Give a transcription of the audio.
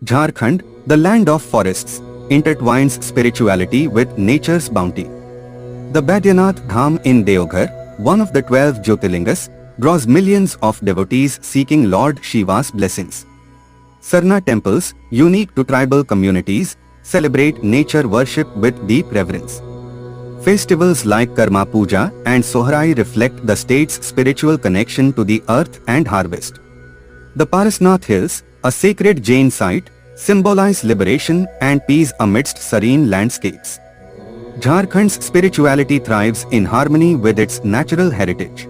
Jharkhand, the land of forests, intertwines spirituality with nature's bounty. The Baidyanath Dham in Deoghar, one of the 12 Jyotirlingas, draws millions of devotees seeking Lord Shiva's blessings. Sarna temples, unique to tribal communities, celebrate nature worship with deep reverence. Festivals like Karma Puja and Sohrai reflect the state's spiritual connection to the earth and harvest. The Parasnath Hills, a sacred Jain site, symbolize liberation and peace amidst serene landscapes. Jharkhand's spirituality thrives in harmony with its natural heritage.